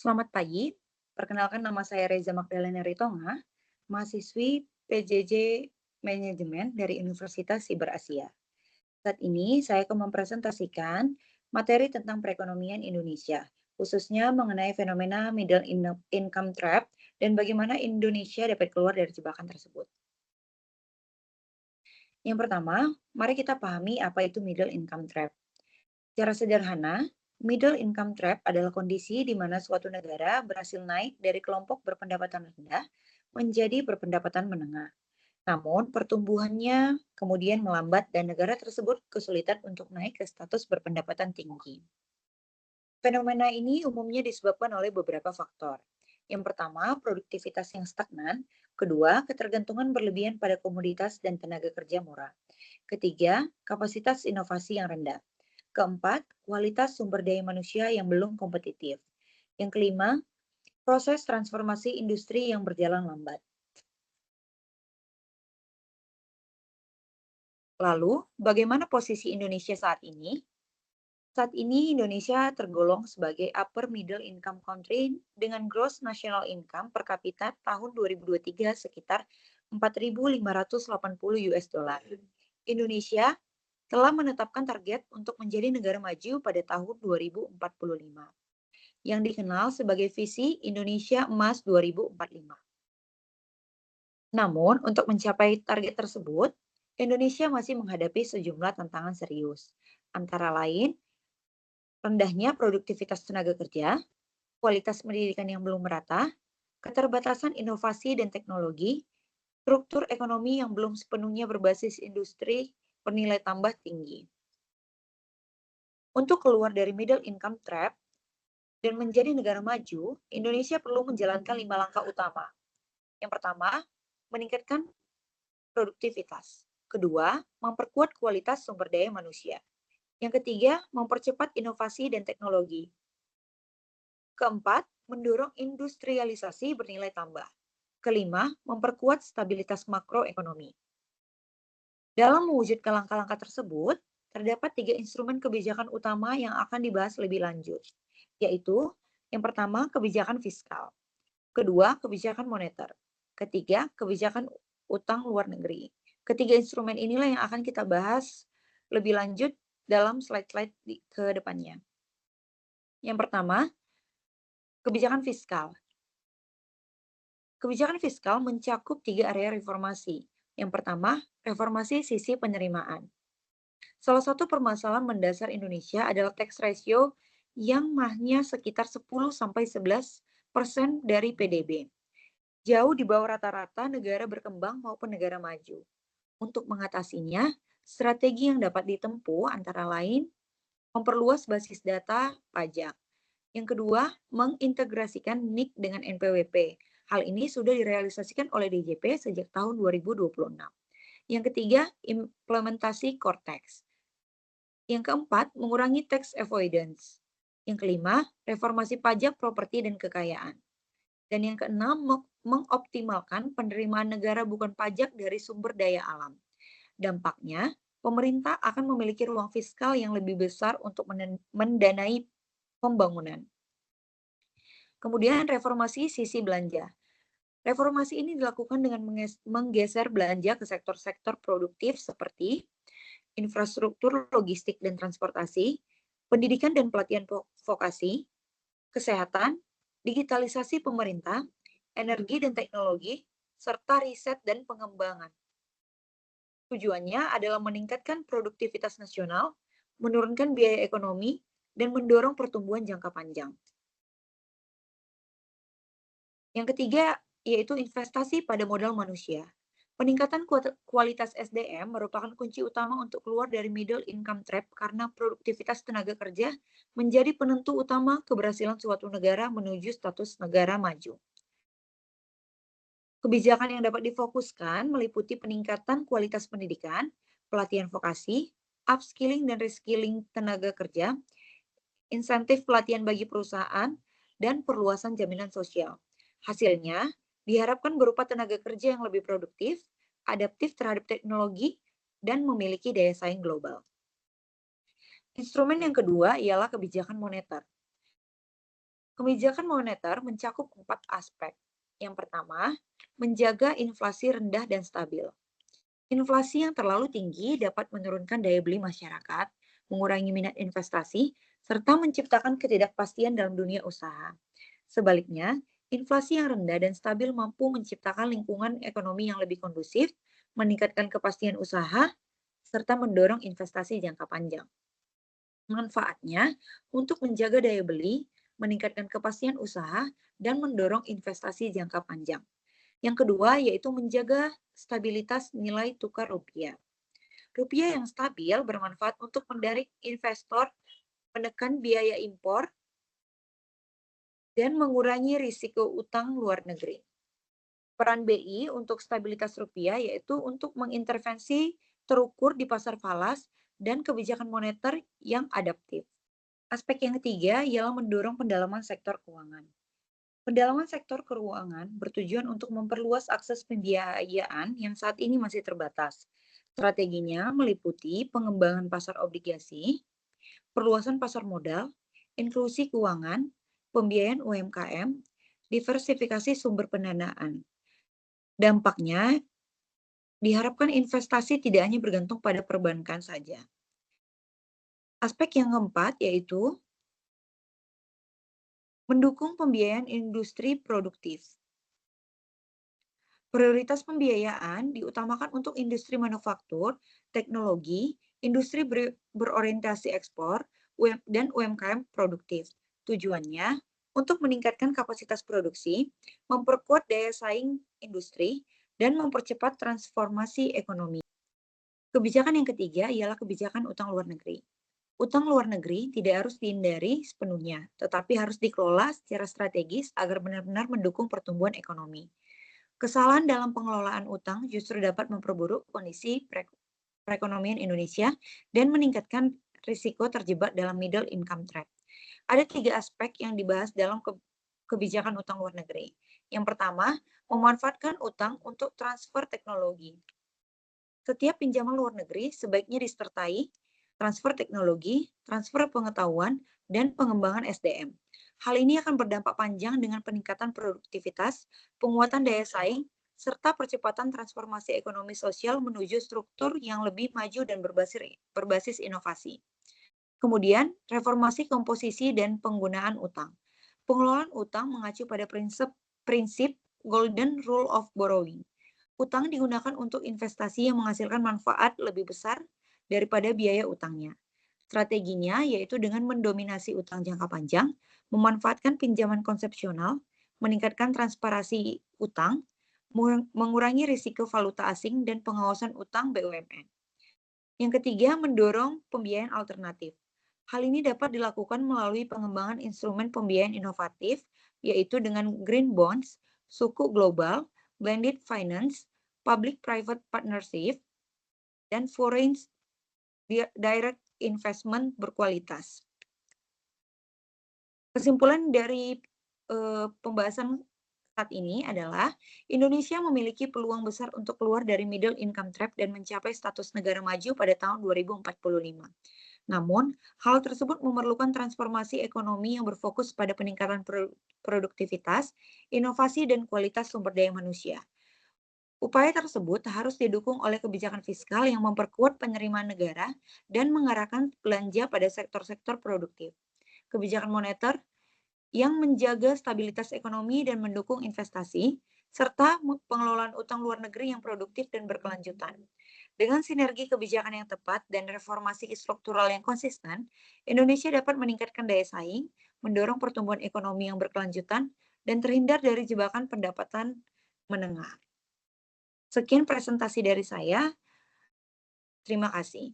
Selamat pagi, perkenalkan nama saya Reza Magdalena Ritonga, mahasiswi PJJ Manajemen dari Universitas Siber Asia. Saat ini saya akan mempresentasikan materi tentang perekonomian Indonesia, khususnya mengenai fenomena income trap dan bagaimana Indonesia dapat keluar dari jebakan tersebut. Yang pertama, mari kita pahami apa itu middle income trap. Secara sederhana, middle income trap adalah kondisi di mana suatu negara berhasil naik dari kelompok berpendapatan rendah menjadi berpendapatan menengah. Namun, pertumbuhannya kemudian melambat dan negara tersebut kesulitan untuk naik ke status berpendapatan tinggi. Fenomena ini umumnya disebabkan oleh beberapa faktor. Yang pertama, produktivitas yang stagnan. Kedua, ketergantungan berlebihan pada komoditas dan tenaga kerja murah. Ketiga, kapasitas inovasi yang rendah. Keempat, kualitas sumber daya manusia yang belum kompetitif. Yang kelima, proses transformasi industri yang berjalan lambat. Lalu, bagaimana posisi Indonesia saat ini? Saat ini Indonesia tergolong sebagai upper middle income country dengan gross national income per kapita tahun 2023 sekitar 4.580 US dollar. Indonesia telah menetapkan target untuk menjadi negara maju pada tahun 2045 yang dikenal sebagai visi Indonesia Emas 2045. Namun, untuk mencapai target tersebut, Indonesia masih menghadapi sejumlah tantangan serius, antara lain rendahnya produktivitas tenaga kerja, kualitas pendidikan yang belum merata, keterbatasan inovasi dan teknologi, struktur ekonomi yang belum sepenuhnya berbasis industri bernilai tambah tinggi. Untuk keluar dari middle income trap dan menjadi negara maju, Indonesia perlu menjalankan 5 langkah utama. Yang pertama, meningkatkan produktivitas. Kedua, memperkuat kualitas sumber daya manusia. Yang ketiga, mempercepat inovasi dan teknologi. Keempat, mendorong industrialisasi bernilai tambah. Kelima, memperkuat stabilitas makroekonomi. Dalam mewujudkan langkah-langkah tersebut, terdapat 3 instrumen kebijakan utama yang akan dibahas lebih lanjut, yaitu yang pertama, kebijakan fiskal. Kedua, kebijakan moneter. Ketiga, kebijakan utang luar negeri. Ketiga instrumen inilah yang akan kita bahas lebih lanjut dalam slide-slide ke depannya. Yang pertama, kebijakan fiskal. Kebijakan fiskal mencakup 3 area reformasi. Yang pertama, reformasi sisi penerimaan. Salah satu permasalahan mendasar Indonesia adalah tax ratio yang mahnya sekitar 10-11% dari PDB. Jauh di bawah rata-rata negara berkembang maupun negara maju. Untuk mengatasinya, strategi yang dapat ditempuh antara lain memperluas basis data pajak. Yang kedua, mengintegrasikan NIK dengan NPWP. Hal ini sudah direalisasikan oleh DJP sejak tahun 2026. Yang ketiga, implementasi core tax. Yang keempat, mengurangi tax avoidance. Yang kelima, reformasi pajak properti dan kekayaan. Dan yang keenam, mengoptimalkan penerimaan negara bukan pajak dari sumber daya alam. Dampaknya, pemerintah akan memiliki ruang fiskal yang lebih besar untuk mendanai pembangunan. Kemudian reformasi sisi belanja. Reformasi ini dilakukan dengan menggeser belanja ke sektor-sektor produktif seperti infrastruktur logistik dan transportasi, pendidikan dan pelatihan vokasi, kesehatan, digitalisasi pemerintah, energi dan teknologi, serta riset dan pengembangan. Tujuannya adalah meningkatkan produktivitas nasional, menurunkan biaya ekonomi, dan mendorong pertumbuhan jangka panjang. Yang ketiga, yaitu investasi pada modal manusia. Peningkatan kualitas SDM merupakan kunci utama untuk keluar dari middle income trap karena produktivitas tenaga kerja menjadi penentu utama keberhasilan suatu negara menuju status negara maju. Kebijakan yang dapat difokuskan meliputi peningkatan kualitas pendidikan, pelatihan vokasi, upskilling dan reskilling tenaga kerja, insentif pelatihan bagi perusahaan, dan perluasan jaminan sosial. Hasilnya, diharapkan berupa tenaga kerja yang lebih produktif, adaptif terhadap teknologi, dan memiliki daya saing global. Instrumen yang kedua ialah kebijakan moneter. Kebijakan moneter mencakup 4 aspek. Yang pertama, menjaga inflasi rendah dan stabil. Inflasi yang terlalu tinggi dapat menurunkan daya beli masyarakat, mengurangi minat investasi, serta menciptakan ketidakpastian dalam dunia usaha. Sebaliknya, inflasi yang rendah dan stabil mampu menciptakan lingkungan ekonomi yang lebih kondusif, meningkatkan kepastian usaha, serta mendorong investasi jangka panjang. Manfaatnya untuk menjaga daya beli, meningkatkan kepastian usaha, dan mendorong investasi jangka panjang. Yang kedua yaitu menjaga stabilitas nilai tukar rupiah. Rupiah yang stabil bermanfaat untuk mendarik investor, menekan biaya impor, dan mengurangi risiko utang luar negeri. Peran BI untuk stabilitas rupiah yaitu untuk mengintervensi terukur di pasar falas dan kebijakan moneter yang adaptif. Aspek yang ketiga ialah mendorong pendalaman sektor keuangan. Pendalaman sektor keuangan bertujuan untuk memperluas akses pembiayaan yang saat ini masih terbatas. Strateginya meliputi pengembangan pasar obligasi, perluasan pasar modal, inklusi keuangan, pembiayaan UMKM, diversifikasi sumber pendanaan. Dampaknya diharapkan investasi tidak hanya bergantung pada perbankan saja. Aspek yang keempat yaitu mendukung pembiayaan industri produktif. Prioritas pembiayaan diutamakan untuk industri manufaktur, teknologi, industri berorientasi ekspor, dan UMKM produktif. Tujuannya untuk meningkatkan kapasitas produksi, memperkuat daya saing industri, dan mempercepat transformasi ekonomi. Kebijakan yang ketiga ialah kebijakan utang luar negeri. Utang luar negeri tidak harus dihindari sepenuhnya, tetapi harus dikelola secara strategis agar benar-benar mendukung pertumbuhan ekonomi. Kesalahan dalam pengelolaan utang justru dapat memperburuk kondisi perekonomian Indonesia dan meningkatkan risiko terjebak dalam middle income trap. Ada 3 aspek yang dibahas dalam kebijakan utang luar negeri. Yang pertama, memanfaatkan utang untuk transfer teknologi. Setiap pinjaman luar negeri sebaiknya disertai transfer teknologi, transfer pengetahuan, dan pengembangan SDM. Hal ini akan berdampak panjang dengan peningkatan produktivitas, penguatan daya saing, serta percepatan transformasi ekonomi sosial menuju struktur yang lebih maju dan berbasis inovasi. Kemudian, reformasi komposisi dan penggunaan utang. Pengelolaan utang mengacu pada prinsip Golden Rule of Borrowing. Utang digunakan untuk investasi yang menghasilkan manfaat lebih besar daripada biaya utangnya. Strateginya yaitu dengan mendominasi utang jangka panjang, memanfaatkan pinjaman konsepsional, meningkatkan transparansi utang, mengurangi risiko valuta asing, dan pengawasan utang BUMN. Yang ketiga, mendorong pembiayaan alternatif. Hal ini dapat dilakukan melalui pengembangan instrumen pembiayaan inovatif, yaitu dengan green bonds, suku global, blended finance, public-private partnership, dan foreign direct investment berkualitas. Kesimpulan dari pembahasan saat ini adalah Indonesia memiliki peluang besar untuk keluar dari middle income trap dan mencapai status negara maju pada tahun 2045. Namun, hal tersebut memerlukan transformasi ekonomi yang berfokus pada peningkatan produktivitas, inovasi, dan kualitas sumber daya manusia. Upaya tersebut harus didukung oleh kebijakan fiskal yang memperkuat penerimaan negara dan mengarahkan belanja pada sektor-sektor produktif. Kebijakan moneter yang menjaga stabilitas ekonomi dan mendukung investasi, serta pengelolaan utang luar negeri yang produktif dan berkelanjutan. Dengan sinergi kebijakan yang tepat dan reformasi struktural yang konsisten, Indonesia dapat meningkatkan daya saing, mendorong pertumbuhan ekonomi yang berkelanjutan, dan terhindar dari jebakan pendapatan menengah. Sekian presentasi dari saya. Terima kasih.